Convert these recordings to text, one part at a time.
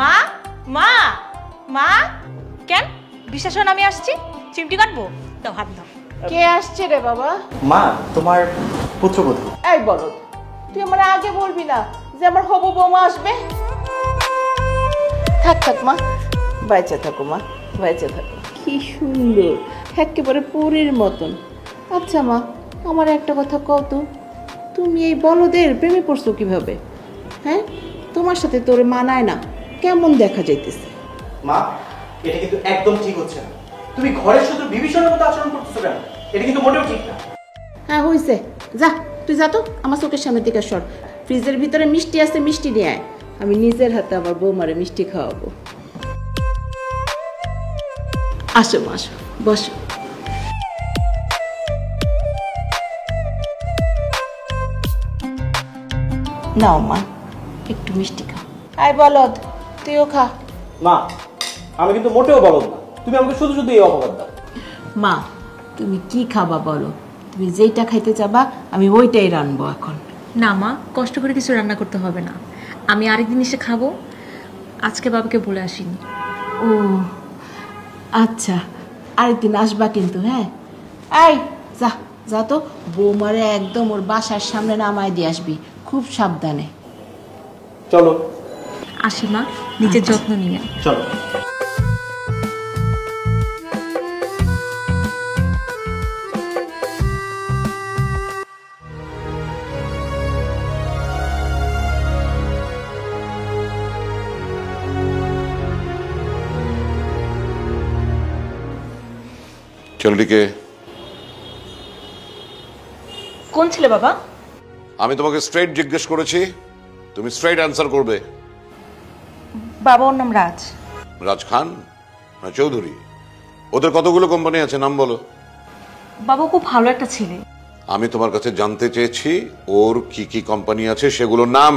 মা মা মা কেন বিশ্বাস হয় না আমি আসছি চিমটি কাটবো দাও হাত দাও কে আসছে রে বাবা? মা তোমার পুত্রবধূ। এই বলদ, তুই আমার আগে বলবি না যে আমার হবু বৌমা আসবে? থাক থাক মা, বাইচা থাকো মা, বাইচা থাকো। কি সুন্দর, একেবারে পরীর মতন। আচ্ছা মা, আমার একটা কথা কও তো, তুমি এই বলদের প্রেমে পড়ছো কিভাবে? হ্যাঁ, তোমার সাথে তোরে মানায় না, কেমন দেখা যাইতেছে। মা, এটা কিন্তু একদম ঠিক হচ্ছে না। তুমি ঘরের শুধু বিভীষণের মতো আচরণ করতেছো কেন? এটা কিন্তু মোটেও ঠিক না। হ্যাঁ হইছে, যা তুই যা তো, আমার চোখের সামনে থেকে সর। ফ্রিজের ভিতরে মিষ্টি আছে, মিষ্টি নিয়ে আয়, আমি নিজের হাতে আমার বৌমারে মিষ্টি খাওয়াবো। আসো মা, আসো, বসো। নাও মা, একটু মিষ্টি খা। আয় বলদ, তুইও খা। মা, আমি কিন্তু মোটেও বলদ না। তুমি আমাকে শুধু শুধু এই অপবাদ দাও। মা, তুমি কি খাবা বলো? তুমি যেইটা খাইতে চাবা আমি ওইটাই রানবো এখন। না মা কষ্ট করে কিছু রান্না করতে হবে না, আমি আরেকদিন এসে খাবো, আজকে বাবাকে বলে আসিনি। ও আচ্ছা, আরেকদিন আসবা কিন্তু। হ্যাঁ, এই যা যা তো, বৌমারে একদম ওর বাসার সামনে নামায় দিয়ে আসবি, খুব সাবধানে। চলো আসি মা, নিজের যত্ন নিয়ে। চলো। ছেলেটিকে? কোন ছেলে বাবা? আমি তোমাকে স্ট্রেইট জিজ্ঞেস করেছি, তুমি স্ট্রেইট অ্যান্সার করবে। বাবা ওর নাম রাজ। রাজ খান না চৌধুরী? ওদের কতগুলো কোম্পানি আছে, নাম বলো। বাবা খুব ভালো একটা ছেলে। আমি তোমার কাছে জানতে চেয়েছি ওর কি কি কোম্পানি আছে সেগুলোর নাম।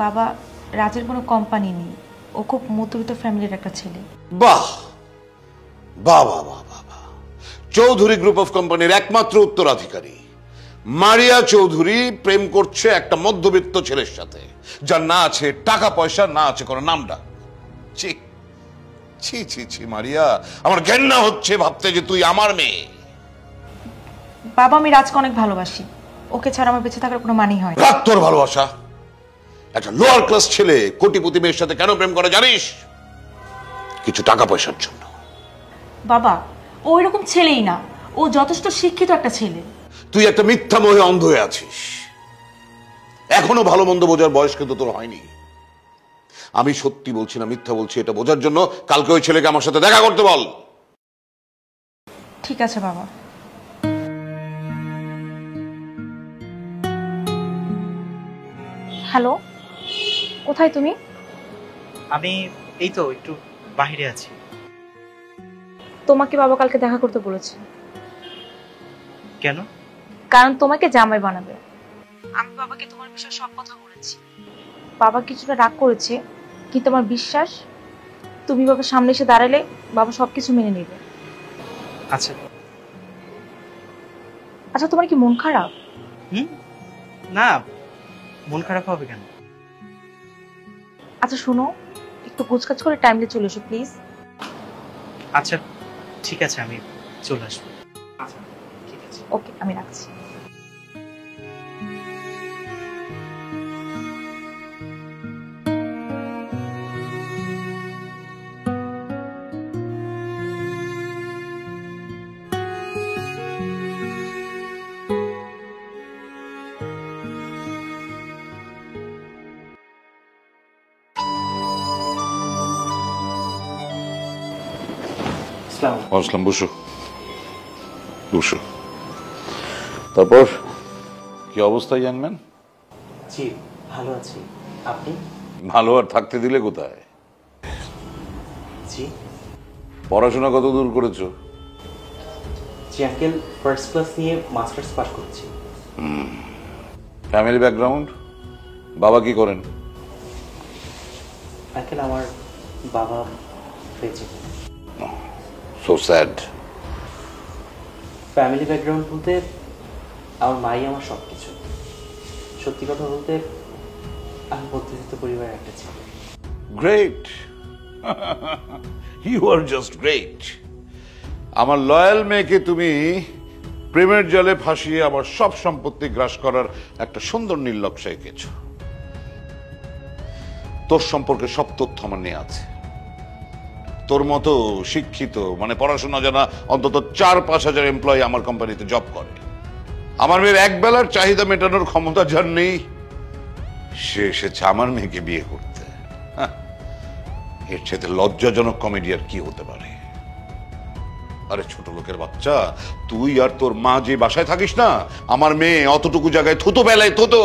বাবা রাজের কোনো কোম্পানি নেই, ও খুব মধ্যবিত্ত ফ্যামিলির একটা ছেলে। বাহ বাহ বাহ বাহ বাহ! চৌধুরী গ্রুপ অফ কোম্পানির একমাত্র উত্তরাধিকারী মারিয়া চৌধুরী প্রেম করছে একটা মধ্যবিত্ত ছেলের সাথে, যার না আছে টাকা পয়সা, না আছে কোনো নামডাক। ছি ছি ছি ছি মারিয়া, আমার ঘেন্না হচ্ছে ভাবতে যে তুই আমার মেয়ে। বাবা আমি রাজকে অনেক ভালোবাসি, ওকে ছাড়া আমার বেঁচে থাকার কোনো মানেই হয় না। রাখ তোর ভালোবাসা। একটা লোয়ার ক্লাস ছেলে কোটিপতি মেয়ের সাথে কেন প্রেম করে জানিস? কিছু টাকা পয়সার জন্য। বাবা ও এরকম ছেলেই না, ও যথেষ্ট শিক্ষিত একটা ছেলে। তুই একটা মিথ্যা মোহে অন্ধ হয়ে আছিস, এখনো ভালো মন্দ বোঝার বয়স কিন্তু তোর হয়নি। আমি সত্যি বলছি না মিথ্যা বলছি এটা বোঝার জন্য কালকে ওই ছেলেকে আমার সাথে দেখা করতে বল। ঠিক আছে বাবা। হ্যালো, কোথায় তুমি? আমি এই তো একটু বাইরে আছি। তোমাকে বাবা কালকে দেখা করতে বলেছে। কেন? কারণ তোমাকে জামাই বানাবে। আমি বাবাকে তোমার বিষয়ে সব কথা বলেছি। বাবা কিছুটা রাগ করেছে, কিন্তু আমার বিশ্বাস তুমি বাবার সামনে এসে দাঁড়ালে বাবা সবকিছু মেনে নেবে। আচ্ছা আচ্ছা তোমার কি মন খারাপ? না, মন খারাপ হবে কেন? আচ্ছা শোনো, একটু গোছগাছ করে টাইমলি চলে এসো প্লিজ। আচ্ছা ঠিক আছে, আমি চলে আসবো। আচ্ছা ঠিক আছে, ওকে আমি রাখছি। আসলাম, বসো বসো। তারপর কি অবস্থা ইয়াংম্যান? জি ভালো আছি, আপনি? ভালো আর থাকতে দিলে কোথায়? জি পড়াশোনা কত দূর করেছো? জি আঙ্কেল, ফার্স্ট ক্লাস নিয়ে মাস্টার্স পাস করছি। Family background? বাবা কি করেন? আঙ্কেল আমার বাবা বেঁচে নেই। So sad. ফ্যামিলি ব্যাকগ্রাউন্ড বলতে আমার মাই আমার সব কিছু। সত্যি কথা বলতে আমি মধ্যবিত্ত পরিবারের একটা ছেলে। Great, you are just great. আমার লয়াল মেয়েকে তুমি প্রেমের জালে ফাঁসিয়ে আমার সব সম্পত্তি গ্রাস করার একটা সুন্দর নির্লক্ষ্য এঁকেছ। তোর সম্পর্কে সব তথ্য আমার নিয়ে আছে। তোর মতো শিক্ষিত, মানে পড়াশোনা জানা অন্তত ৪-৫ হাজার এমপ্লয়ি আমার কোম্পানিতে জব করে। আমার মেয়ের এক বেলার চাহিদা মেটানোর ক্ষমতা যার নেই, সে এসেছে আমার মেয়েকে বিয়ে করতে। এর সাথে লজ্জাজনক কমেডি আর কি হতে পারে? আরে ছোট লোকের বাচ্চা, তুই আর তোর মা যে বাসায় থাকিস না, আমার মেয়ে অতটুকু জায়গায় থুতো বেলায় থুতো।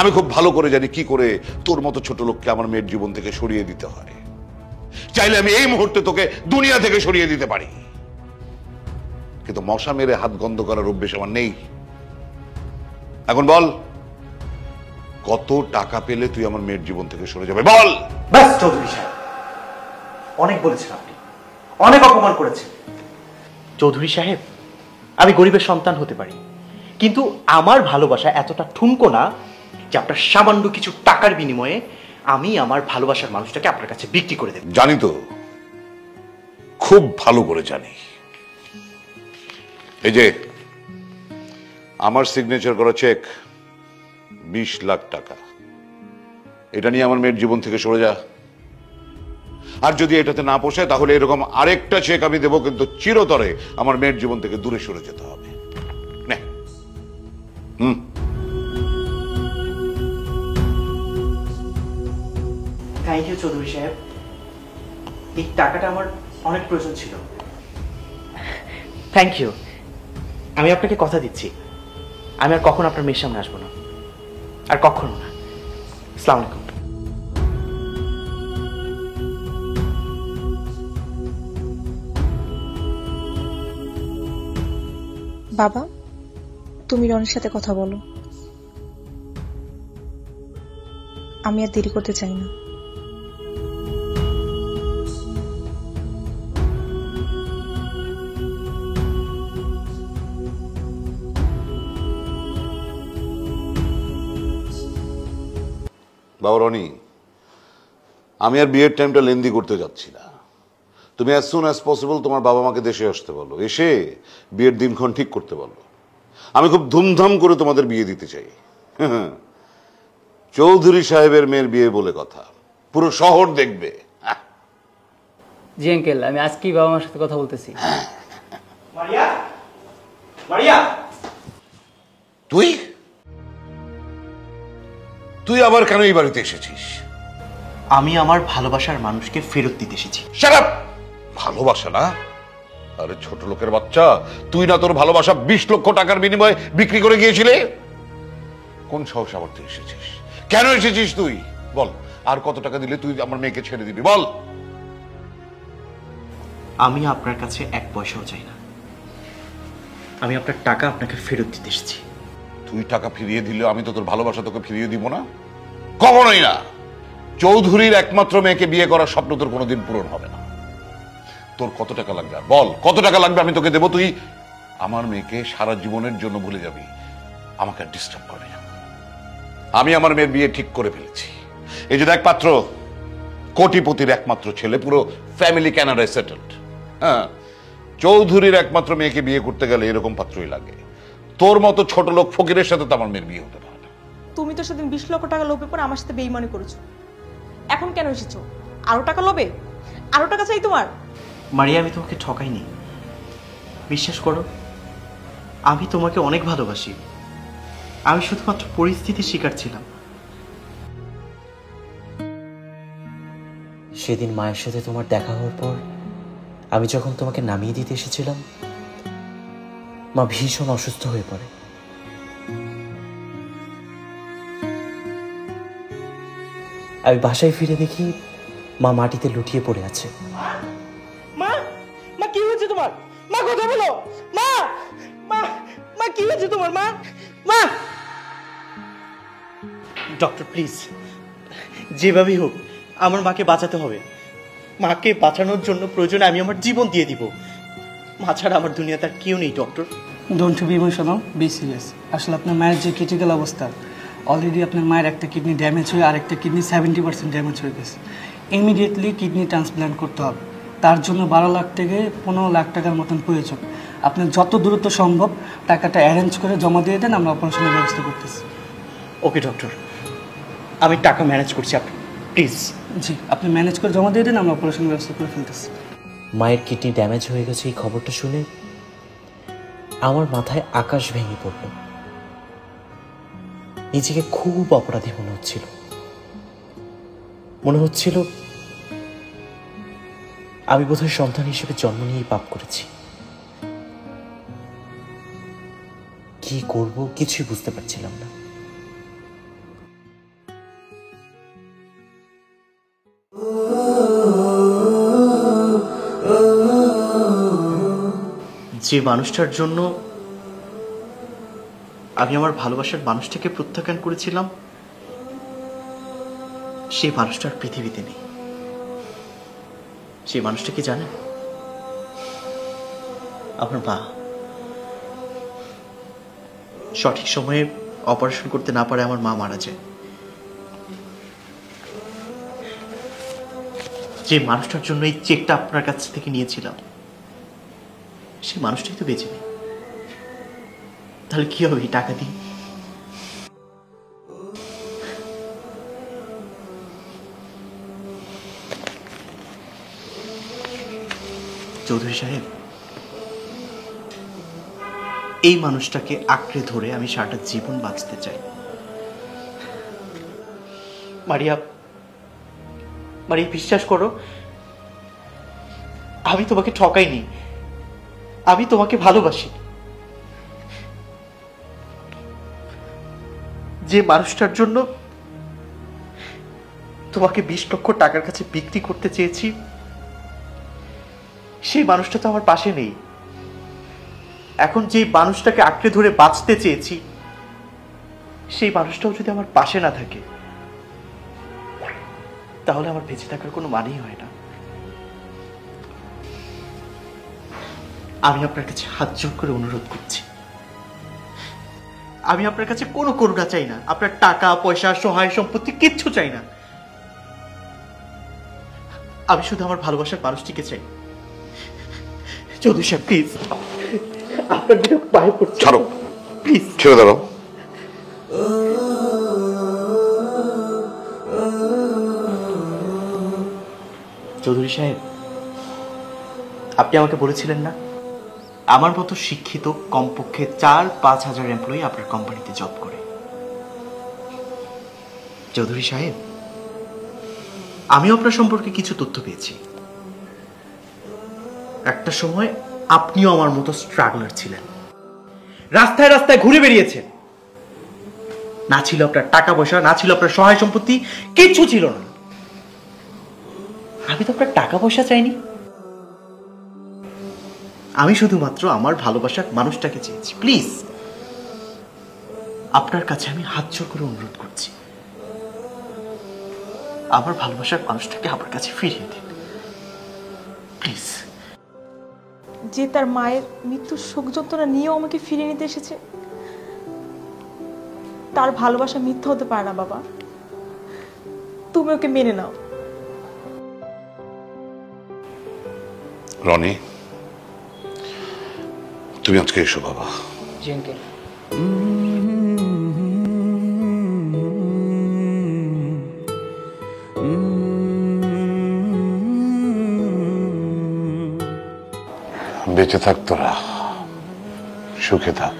আমি খুব ভালো করে জানি কি করে তোর মতো ছোট লোককে আমার মেয়ের জীবন থেকে সরিয়ে দিতে হয়। চাইলে আমি এই মুহূর্তে তোকে দুনিয়া থেকে সরিয়ে দিতে পারি, কিন্তু মশা মেরে হাত গন্ধ করার অভ্যেস আমার নেই। এখন বল, কত টাকা পেলে তুই আমার মেয়ের জীবন থেকে সরে যাবে? বল। ব্যাস চৌধুরী সাহেব, অনেক বলেছেন আপনি, অনেক অপমান করেছেন। চৌধুরী সাহেব, আমি গরিবের সন্তান হতে পারি, কিন্তু আমার ভালোবাসা এতটা ঠুনকো না যে আপনার সামান্য কিছু টাকার বিনিময়ে আমি আমার ভালোবাসার মানুষটাকে আপনার কাছে বিক্রি করে দেব। জানি তো, খুব ভালো করে জানি। এই যে আমার সিগনেচার করা চেক 20 লাখ টাকা, এটা নিয়ে আমার মেয়ের জীবন থেকে সরে যা। আর যদি এটাতে না পোষায় তাহলে এরকম আরেকটা চেক আমি দেবো, কিন্তু চিরতরে আমার মেয়ের জীবন থেকে দূরে সরে যেতে হবে। থ্যাংক ইউ চৌধুরী সাহেব, এই টাকাটা আমার অনেক প্রয়োজন ছিল। Thank you. আমি আপনাকে কথা দিচ্ছি, আমি আর কখনো আপনার মেয়ের সামনে আসবো না, আর কখনো না। আসসালামু আলাইকুম। বাবা, তুমি রনির সাথে কথা বলো, আমি আর দেরি করতে চাই না। বাবা রনি, আমি আর বিয়ের টাইমটা লেন্দি করতে যাচ্ছি না। তুমি অ্যাজ সুন অ্যাজ পসিবল তোমার বাবা মাকে দেশে আসতে বলো, এসে বিয়ের দিনক্ষণ ঠিক করতে বলো। আমি খুব ধুমধাম করে তোমাদের বিয়ে দিতে চাই। চৌধুরী সাহেবের মেয়ের বিয়ে বলে কথা, পুরো শহর দেখবে। জি আঙ্কেল, আমি আজকেই বাবা মার সাথে কথা বলতেছি। মারিয়া, মারিয়া, তুই তুই আবার কেন এই বাড়িতে এসেছিস? আমি আমার ভালোবাসার মানুষকে ফেরত দিতে এসেছি। Shut up! ভালোবাসা না? আরে ছোট লোকের বাচ্চা, তুই না তোর ভালোবাসা 20 লক্ষ টাকার বিনিময়ে বিক্রি করে গিয়েছিলে? কোন সাহস আবার তুই এসেছিস? কেন এসেছিস তুই? বল, আর কত টাকা দিলে তুই আমার মেয়েকে ছেড়ে দিবি? বল। আমি আপনার কাছে 1 পয়সাও চাই না, আমি আপনার টাকা আপনাকে ফেরত দিতে এসেছি। তুই টাকা ফিরিয়ে দিলে আমি তো তোর ভালোবাসা তোকে ফিরিয়ে দিব না, কখনোই না। চৌধুরীর একমাত্র মেয়েকে বিয়ে করার স্বপ্ন তোর কোনোদিন পূরণ হবে না। তোর কত টাকা লাগবে বল, কত টাকা লাগবে আমি তোকে দেবো। তুই আমার মেয়েকে সারা জীবনের জন্য ভুলে যাবি, আমাকে ডিস্টার্ব করবি না। আমি আমার মেয়ের বিয়ে ঠিক করে ফেলেছি। এই যে দেখ পাত্র, কোটিপতির একমাত্র ছেলে, পুরো ফ্যামিলি কানাডায় সেটেলড। হ্যাঁ, চৌধুরীর একমাত্র মেয়েকে বিয়ে করতে গেলে এরকম পাত্রই লাগে। তোর মতো ছোট লোক ফকিরের সাথে তো আমার মেয়ের বিয়ে হতে পারে না। তুমি তো সেদিন 20 লক্ষ টাকা লোভে পড়ে আমার সাথে বেইমানি করেছো, এখন কেন এসেছো? আরো টাকা লোভে? আরো টাকা চাই তোমার? মারিয়া, আমি তোমাকে ঠকাইনি, বিশ্বাস করো। আমি তোমাকে অনেক ভালোবাসি, আমি শুধুমাত্র পরিস্থিতির শিকার ছিলাম। সেদিন মায়ের সাথে তোমার দেখা হওয়ার পর আমি যখন তোমাকে নামিয়ে দিতে এসেছিলাম, মা ভীষণ অসুস্থ হয়ে পড়ে। আমি বাসায় ফিরে দেখি মা মাটিতে লুটিয়ে পড়ে আছে। মা, মা কি হয়েছে তোমার? মা কথা বলো। মা, মা, মা কি হয়েছে তোমার? মা, মা। ডক্টর প্লিজ, যেভাবেই হোক আমার মাকে বাঁচাতে হবে। মাকে বাঁচানোর জন্য প্রয়োজনে আমি আমার জীবন দিয়ে দিব। মা ছাড়া আমার দুনিয়াতে আর কেউ নেই doctor. Don't be emotional, be serious. আসলে আপনার মায়ের যে ক্রিটিক্যাল অবস্থা, অলরেডি আপনার মায়ের একটা কিডনি ড্যামেজ হয়ে আর একটা কিডনি 70% ড্যামেজ হয়ে গেছে। ইমিডিয়েটলি কিডনি ট্রান্সপ্ল্যান্ট করতে হবে। তার জন্য 12 লাখ থেকে 15 লাখ টাকার মতন প্রয়োজন। আপনি যত দ্রুত সম্ভব টাকাটা অ্যারেঞ্জ করে জমা দিয়ে দেন, আমরা অপারেশনের ব্যবস্থা করতেছি। ওকে ডক্টর, আমি টাকা ম্যানেজ করছি, আপনি প্লিজ। জি, আপনি ম্যানেজ করে জমা দিয়ে দেন, আমরা অপারেশনের ব্যবস্থা করে ফেলতেছি। মায়ের কিডনি ড্যামেজ হয়ে গেছে এই খবরটা শুনে আমার মাথায় আকাশ ভেঙে পড়ল। নিজেকে খুব অপরাধী মনে হচ্ছিল। আমি বোধহয় সন্তান হিসেবে জন্ম নিয়েই পাপ করেছি। কি করব কিছুই বুঝতে পারছিলাম না। যে মানুষটার জন্য আমি আমার ভালোবাসার মানুষটাকে প্রত্যাখ্যান করেছিলাম, সেই মানুষটার পৃথিবীতে নেই। সেই মানুষটা কি জানেন? আমার মা। সঠিক সময়ে অপারেশন করতে না পারে আমার মা মারা যায়। যে মানুষটার জন্য এই চেকটা আপনার কাছ থেকে নিয়েছিলাম, সেই মানুষটাই তো বেঁচে নেই। তাহলে কি হবে এই টাকা দিয়ে? চৌধুরী সাহেব, এই মানুষটাকে আঁকড়ে ধরে আমি সারাটা জীবন বাঁচতে চাই। মারিয়া, বিশ্বাস করো, আমি তোমাকে ঠকাইনি, আমি তোমাকে ভালোবাসি। যে মানুষটার জন্য তোমাকে 20 লক্ষ টাকার কাছে বিক্রি করতে চেয়েছি, সেই মানুষটা তো আমার পাশে নেই। এখন যে মানুষটাকে আঁকড়ে ধরে বাঁচতে চেয়েছি, সেই মানুষটাও যদি আমার পাশে না থাকে, তাহলে আমার বেঁচে থাকার কোনো মানেই হয় না। আমি আপনার কাছে হাত জোড় করে অনুরোধ করছি, আমি আপনার কাছে কোনো করুণা চাই না, আপনার টাকা পয়সা সহায় সম্পত্তি কিচ্ছু চাই না। আমি শুধু আমার ভালোবাসার মানুষটিকে চাই। চৌধুরী সাহেব প্লিজ, আপনার দিকে পায়ে পড়ছি, ছাড়ো প্লিজ, ছেড়ে দাও। চৌধুরী সাহেব, আপনি আমাকে বলেছিলেন না আমার মতো শিক্ষিত কমপক্ষে 4-5 হাজার এমপ্লয়ি আপনার কোম্পানিতে জব করে। চৌধুরী সাহেব, আমিও আপনার সম্পর্কে কিছু তথ্য পেয়েছি। একটা সময় আপনিও আমার মতো স্ট্রাগলার ছিলেন, রাস্তায় রাস্তায় ঘুরে বেরিয়েছেন। না ছিল আপনার টাকা পয়সা, না ছিল আপনার সহায় সম্পত্তি, কিচ্ছু ছিল না। আমি তো আপনার টাকা পয়সা চাইনি, আমি শুধুমাত্র আমার ভালোবাসার মানুষটাকে চেয়েছি। প্লিজ, আপনার কাছে আমি হাত জোড় করে অনুরোধ করছি, আমার ভালোবাসার মানুষটাকে আমার কাছে ফিরিয়ে দিন প্লিজ। যে তার মায়ের মৃত্যুর শোক যন্ত্রণা নিয়েও আমাকে ফিরিয়ে নিতে এসেছে, তার ভালোবাসা মিথ্যা হতে পারে না বাবা। তুমি ওকে মেনে নাও। রনি, তুমি আজকে এসো বাবা। জি আঙ্কেল। বেঁচে থাক তোরা, সুখে থাক।